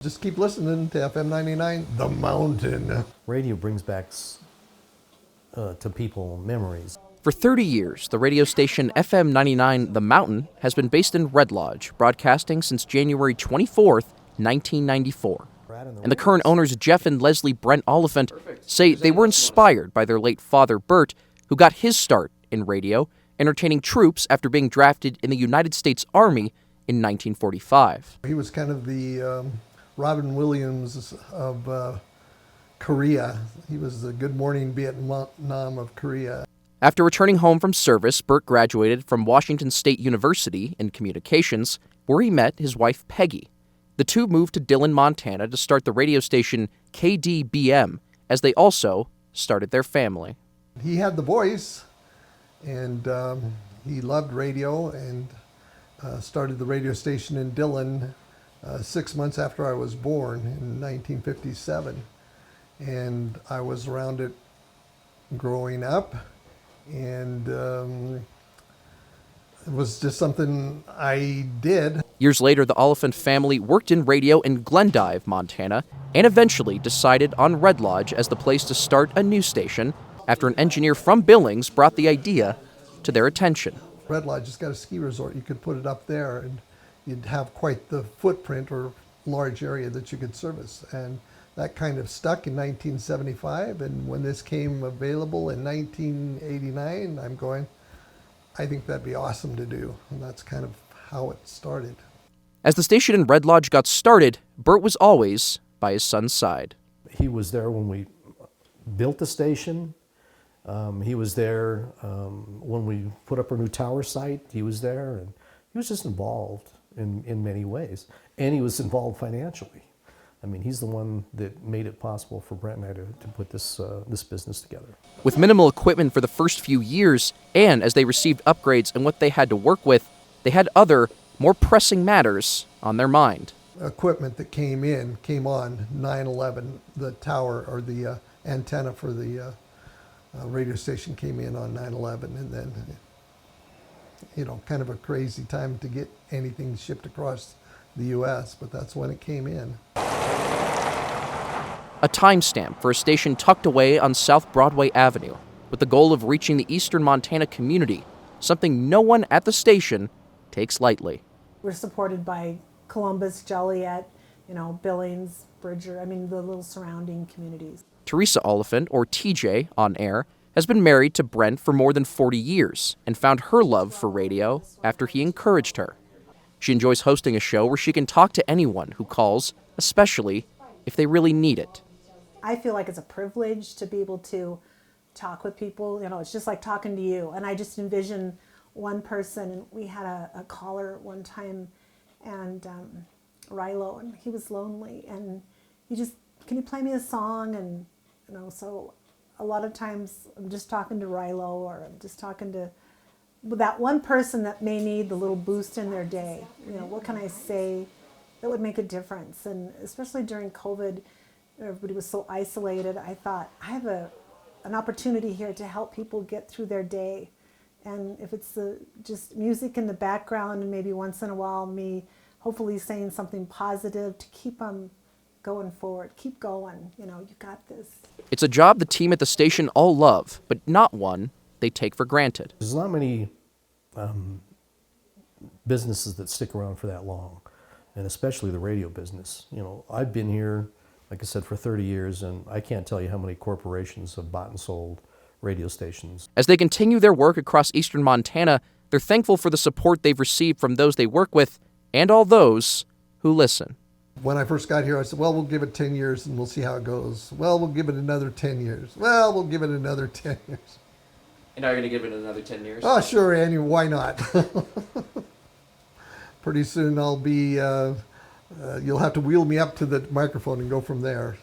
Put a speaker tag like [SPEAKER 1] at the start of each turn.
[SPEAKER 1] Just keep listening to FM 99, The Mountain.
[SPEAKER 2] Radio brings back to people memories.
[SPEAKER 3] For 30 years, the radio station FM 99 The Mountain has been based in Red Lodge, broadcasting since January 24th, 1994. And the current owners, Jeff and Leslie Brent Oliphant, say they were inspired by their late father, Bert, who got his start in radio, entertaining troops after being drafted in the United States Army in 1945.
[SPEAKER 1] He was kind of the Robin Williams of Korea. He was the Good Morning Vietnam of Korea.
[SPEAKER 3] After returning home from service, Bert graduated from Washington State University in communications, where he met his wife, Peggy. The two moved to Dillon, Montana to start the radio station KDBM, as they also started their family.
[SPEAKER 1] He had the voice, and he loved radio, and started the radio station in Dillon 6 months after I was born in 1957. And I was around it growing up, and it was just something I did.
[SPEAKER 3] Years later, the Oliphant family worked in radio in Glendive, Montana, and eventually decided on Red Lodge as the place to start a new station after an engineer from Billings brought the idea to their attention.
[SPEAKER 1] Red Lodge has got a ski resort. You could put it up there, and you'd have quite the footprint or large area that you could service. And that kind of stuck in 1975, and when this came available in 1989, I'm going, I think that'd be awesome to do, and that's kind of how it started.
[SPEAKER 3] As the station in Red Lodge got started, Bert was always by his son's side.
[SPEAKER 2] He was there when we built the station. He was there when we put up our new tower site. He was there, and he was just involved in many ways, and he was involved financially. I mean, he's the one that made it possible for Brent and I to put this business together.
[SPEAKER 3] With minimal equipment for the first few years, and as they received upgrades and what they had to work with, they had other, more pressing matters on their mind.
[SPEAKER 1] Equipment that came on 9/11, the tower or the antenna for the radio station came in on 9/11, and then, kind of a crazy time to get anything shipped across the U.S., but that's when it came in.
[SPEAKER 3] A timestamp for a station tucked away on South Broadway Avenue, with the goal of reaching the eastern Montana community, something no one at the station takes lightly.
[SPEAKER 4] We're supported by Columbus, Joliet, Billings, Bridger, the little surrounding communities.
[SPEAKER 3] Teresa Oliphant, or TJ, on air, has been married to Brent for more than 40 years and found her love for radio after he encouraged her. She enjoys hosting a show where she can talk to anyone who calls, especially if they really need it.
[SPEAKER 4] I feel like it's a privilege to be able to talk with people. It's just like talking to you. And I just envision one person, and we had a caller one time, and Rilo, and he was lonely, and can you play me a song? And so a lot of times I'm just talking to Rilo, or I'm just talking to that one person that may need the little boost in their day. What can I say that would make a difference? And especially during COVID, everybody was so isolated. I thought, I have an opportunity here to help people get through their day. And if it's just music in the background, and maybe once in a while me hopefully saying something positive to keep them going forward. Keep going. You got this.
[SPEAKER 3] It's a job the team at the station all love, but not one they take for granted.
[SPEAKER 2] There's not many businesses that stick around for that long, and especially the radio business. I've been here, like I said, for 30 years, and I can't tell you how many corporations have bought and sold radio stations.
[SPEAKER 3] As they continue their work across eastern Montana, they're thankful for the support they've received from those they work with and all those who listen.
[SPEAKER 1] When I first got here, I said, well, we'll give it 10 years and we'll see how it goes. Well, we'll give it another 10 years. Well, we'll give it another 10 years.
[SPEAKER 3] And now you're going to give it another 10 years?
[SPEAKER 1] Oh, sure, Andy, why not? Pretty soon I'll be, you'll have to wheel me up to the microphone and go from there.